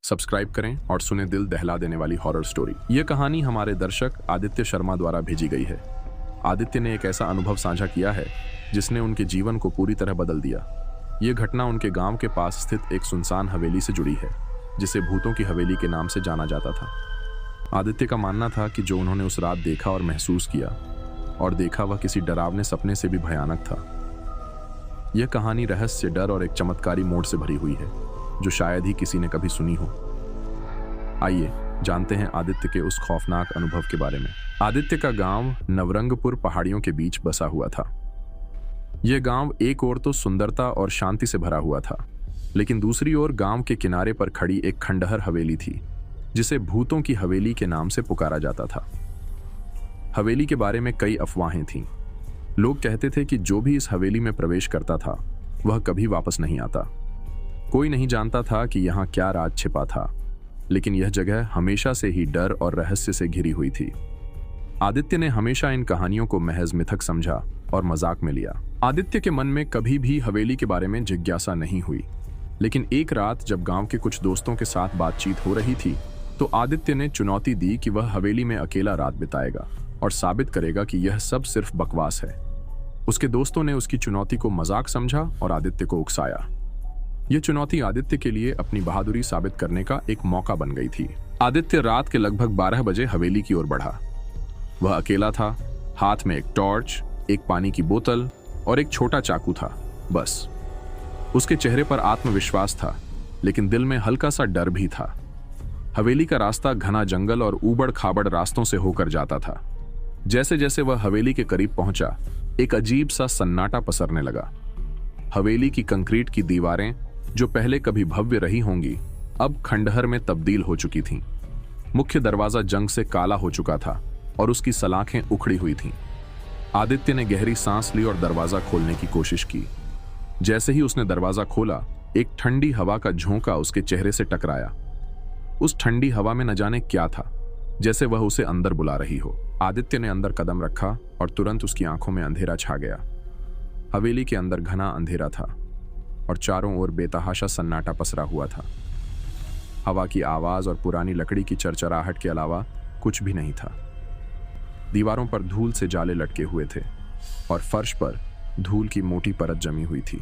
Subscribe करें और सुने दिल दहला देने वाली हॉरर स्टोरी। यह कहानी हमारे दर्शक आदित्य शर्मा द्वारा भेजी गई है। आदित्य ने एक ऐसा अनुभव साझा किया है जिसने उनके जीवन को पूरी तरह बदल दिया। यह घटना उनके गांव के पास स्थित एक सुनसान हवेली से जुड़ी है, जिसे भूतों की हवेली के नाम से जाना जाता था। आदित्य का मानना था कि जो उन्होंने उस रात देखा और महसूस किया वह किसी डरावने सपने से भी भयानक था। यह कहानी रहस्य, डर और एक चमत्कारी मोड़ से भरी हुई है जो शायद ही किसी ने कभी सुनी हो। आइए जानते हैं आदित्य के उस खौफनाक अनुभव के बारे में। आदित्य का गांव नवरंगपुर पहाड़ियों के बीच बसा हुआ था। यह गांव एक ओर तो सुंदरता और शांति से भरा हुआ था, लेकिन दूसरी ओर गांव के किनारे पर खड़ी एक खंडहर हवेली थी जिसे भूतों की हवेली के नाम से पुकारा जाता था। हवेली के बारे में कई अफवाहें थीं। लोग कहते थे कि जो भी इस हवेली में प्रवेश करता था वह कभी वापस नहीं आता। कोई नहीं जानता था कि यहाँ क्या राज छिपा था, लेकिन यह जगह हमेशा से ही डर और रहस्य से घिरी हुई थी। आदित्य ने हमेशा इन कहानियों को महज मिथक समझा और मजाक में लिया। आदित्य के मन में कभी भी हवेली के बारे में जिज्ञासा नहीं हुई, लेकिन एक रात जब गांव के कुछ दोस्तों के साथ बातचीत हो रही थी तो आदित्य ने चुनौती दी कि वह हवेली में अकेला रात बिताएगा और साबित करेगा कि यह सब सिर्फ बकवास है। उसके दोस्तों ने उसकी चुनौती को मजाक समझा और आदित्य को उकसाया। यह चुनौती आदित्य के लिए अपनी बहादुरी साबित करने का एक मौका बन गई थी। आदित्य रात के लगभग 12 बजे हवेली की ओर बढ़ा। वह अकेला था, हाथ में एक टॉर्च, एक पानी की बोतल और एक छोटा चाकू था, बस। उसके चेहरे पर आत्मविश्वास था, लेकिन दिल में हल्का सा डर भी था। हवेली का रास्ता घना जंगल और ऊबड़ खाबड़ रास्तों से होकर जाता था। जैसे जैसे वह हवेली के करीब पहुंचा, एक अजीब सा सन्नाटा पसरने लगा। हवेली की कंक्रीट की दीवारें, जो पहले कभी भव्य रही होंगी, अब खंडहर में तब्दील हो चुकी थीं। मुख्य दरवाजा जंग से काला हो चुका था और उसकी सलाखें उखड़ी हुई थीं। आदित्य ने गहरी सांस ली और दरवाजा खोलने की कोशिश की। जैसे ही उसने दरवाजा खोला, एक ठंडी हवा का झोंका उसके चेहरे से टकराया। उस ठंडी हवा में न जाने क्या था, जैसे वह उसे अंदर बुला रही हो। आदित्य ने अंदर कदम रखा और तुरंत उसकी आंखों में अंधेरा छा गया। हवेली के अंदर घना अंधेरा था और चारों ओर बेतहाशा सन्नाटा पसरा हुआ था। हवा की आवाज और पुरानी लकड़ी की चरचराहट के अलावा कुछ भी नहीं था। दीवारों पर धूल से जाले लटके हुए थे और फर्श पर धूल की मोटी परत जमी हुई थी।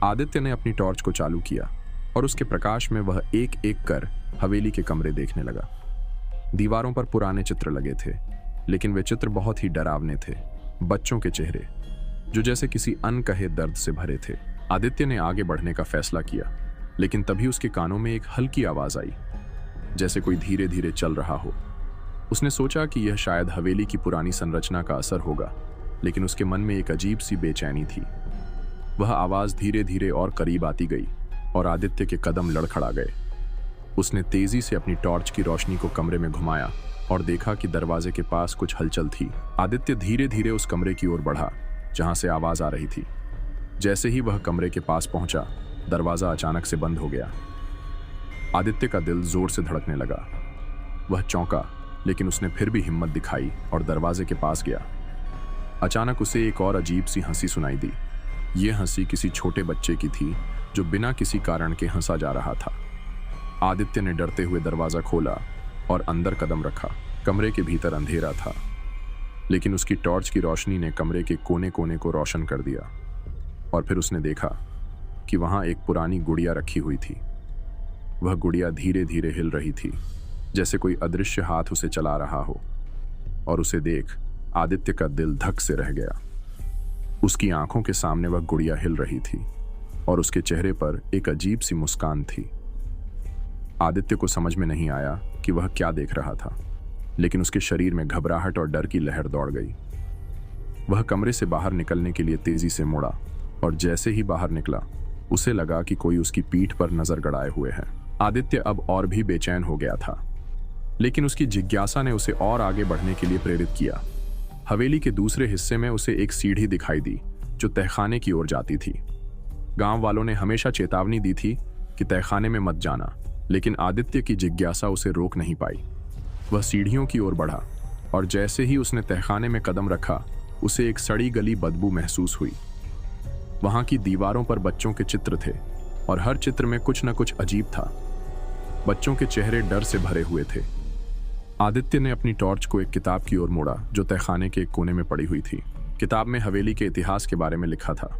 आदित्य ने अपनी टॉर्च को चालू किया और उसके प्रकाश में वह एक एक कर हवेली के कमरे देखने लगा। दीवारों पर पुराने चित्र लगे थे, लेकिन वे चित्र बहुत ही डरावने थे। बच्चों के चेहरे जो जैसे किसी अनकहे दर्द से भरे थे। आदित्य ने आगे बढ़ने का फैसला किया, लेकिन तभी उसके कानों में एक हल्की आवाज आई, जैसे कोई धीरे धीरे चल रहा हो। उसने सोचा कि यह शायद हवेली की पुरानी संरचना का असर होगा, लेकिन उसके मन में एक अजीब सी बेचैनी थी। वह आवाज धीरे धीरे और करीब आती गई और आदित्य के कदम लड़खड़ा गए। उसने तेजी से अपनी टॉर्च की रोशनी को कमरे में घुमाया और देखा कि दरवाजे के पास कुछ हलचल थी। आदित्य धीरे धीरे उस कमरे की ओर बढ़ा जहां से आवाज आ रही थी। जैसे ही वह कमरे के पास पहुंचा, दरवाजा अचानक से बंद हो गया। आदित्य का दिल जोर से धड़कने लगा। वह चौंका, लेकिन उसने फिर भी हिम्मत दिखाई और दरवाजे के पास गया। अचानक उसे एक और अजीब सी हंसी सुनाई दी। यह हंसी किसी छोटे बच्चे की थी जो बिना किसी कारण के हंसा जा रहा था। आदित्य ने डरते हुए दरवाजा खोला और अंदर कदम रखा। कमरे के भीतर अंधेरा था, लेकिन उसकी टॉर्च की रोशनी ने कमरे के कोने कोने को रोशन कर दिया। और फिर उसने देखा कि वहां एक पुरानी गुड़िया रखी हुई थी। वह गुड़िया धीरे धीरे हिल रही थी, जैसे कोई अदृश्य हाथ उसे चला रहा हो। और उसे देख आदित्य का दिल धक से रह गया। उसकी आंखों के सामने वह गुड़िया हिल रही थी और उसके चेहरे पर एक अजीब सी मुस्कान थी। आदित्य को समझ में नहीं आया कि वह क्या देख रहा था, लेकिन उसके शरीर में घबराहट और डर की लहर दौड़ गई। वह कमरे से बाहर निकलने के लिए तेजी से मुड़ा और जैसे ही बाहर निकला, उसे लगा कि कोई उसकी पीठ पर नजर गड़ाए हुए है। आदित्य अब और भी बेचैन हो गया था, लेकिन उसकी जिज्ञासा ने उसे और आगे बढ़ने के लिए प्रेरित किया। हवेली के दूसरे हिस्से में उसे एक सीढ़ी दिखाई दी जो तहखाने की ओर जाती थी। गांव वालों ने हमेशा चेतावनी दी थी कि तहखाने में मत जाना, लेकिन आदित्य की जिज्ञासा उसे रोक नहीं पाई। वह सीढ़ियों की ओर बढ़ा और जैसे ही उसने तहखाने में कदम रखा, उसे एक सड़ी गली बदबू महसूस हुई। वहां की दीवारों पर बच्चों के चित्र थे और हर चित्र में कुछ न कुछ अजीब था। बच्चों के चेहरे डर से भरे हुए थे। आदित्य ने अपनी टॉर्च को एक किताब की ओर मोड़ा जो तहखाने के एक कोने में पड़ी हुई थी। किताब में हवेली के इतिहास के बारे में लिखा था।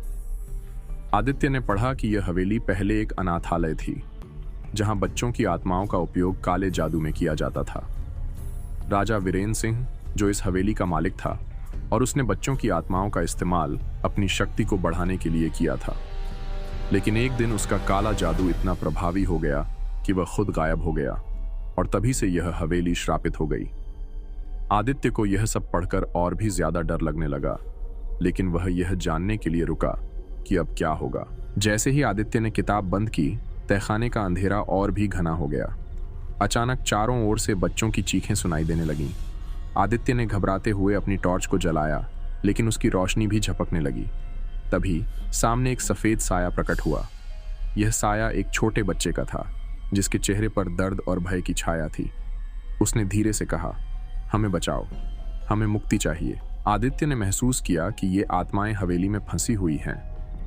आदित्य ने पढ़ा कि यह हवेली पहले एक अनाथालय थी, जहां बच्चों की आत्माओं का उपयोग काले जादू में किया जाता था। राजा वीरेंद्र सिंह जो इस हवेली का मालिक था, और उसने बच्चों की आत्माओं का इस्तेमाल अपनी शक्ति को बढ़ाने के लिए किया था। लेकिन एक दिन उसका काला जादू इतना प्रभावी हो गया कि वह खुद गायब हो गया, और तभी से यह हवेली श्रापित हो गई। आदित्य को यह सब पढ़कर और भी ज्यादा डर लगने लगा, लेकिन वह यह जानने के लिए रुका कि अब क्या होगा। जैसे ही आदित्य ने किताब बंद की, तहखाने का अंधेरा और भी घना हो गया। अचानक चारों ओर से बच्चों की चीखें सुनाई देने लगीं। आदित्य ने घबराते हुए अपनी टॉर्च को जलाया, लेकिन उसकी रोशनी भी झपकने लगी। तभी सामने एक सफेद साया प्रकट हुआ। यह साया एक छोटे बच्चे का था, जिसके चेहरे पर दर्द और भय की छाया थी। उसने धीरे से कहा, हमें बचाओ, हमें मुक्ति चाहिए। आदित्य ने महसूस किया कि ये आत्माएं हवेली में फंसी हुई हैं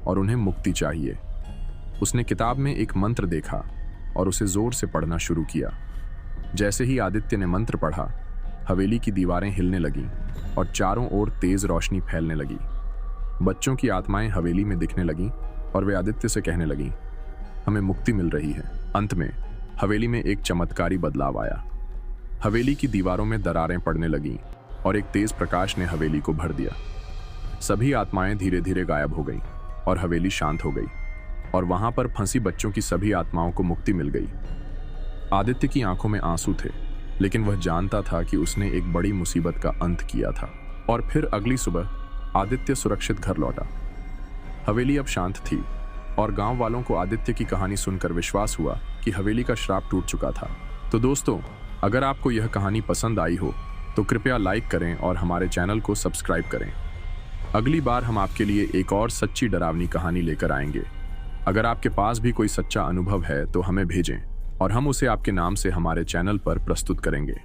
और उन्हें मुक्ति चाहिए। उसने किताब में एक मंत्र देखा और उसे जोर से पढ़ना शुरू किया। जैसे ही आदित्य ने मंत्र पढ़ा, हवेली की दीवारें हिलने लगीं और चारों ओर तेज रोशनी फैलने लगी। बच्चों की आत्माएं हवेली में दिखने लगीं और वे आदित्य से कहने लगीं, हमें मुक्ति मिल रही है। अंत में हवेली में एक चमत्कारी बदलाव आया। हवेली की दीवारों में दरारें पड़ने लगीं और एक तेज प्रकाश ने हवेली को भर दिया। सभी आत्माएं धीरे धीरे गायब हो गईं और हवेली शांत हो गई, और वहां पर फंसी बच्चों की सभी आत्माओं को मुक्ति मिल गई। आदित्य की आंखों में आंसू थे, लेकिन वह जानता था कि उसने एक बड़ी मुसीबत का अंत किया था। और फिर अगली सुबह आदित्य सुरक्षित घर लौटा। हवेली अब शांत थी और गांव वालों को आदित्य की कहानी सुनकर विश्वास हुआ कि हवेली का श्राप टूट चुका था। तो दोस्तों, अगर आपको यह कहानी पसंद आई हो तो कृपया लाइक करें और हमारे चैनल को सब्सक्राइब करें। अगली बार हम आपके लिए एक और सच्ची डरावनी कहानी लेकर आएंगे। अगर आपके पास भी कोई सच्चा अनुभव है तो हमें भेजें और हम उसे आपके नाम से हमारे चैनल पर प्रस्तुत करेंगे।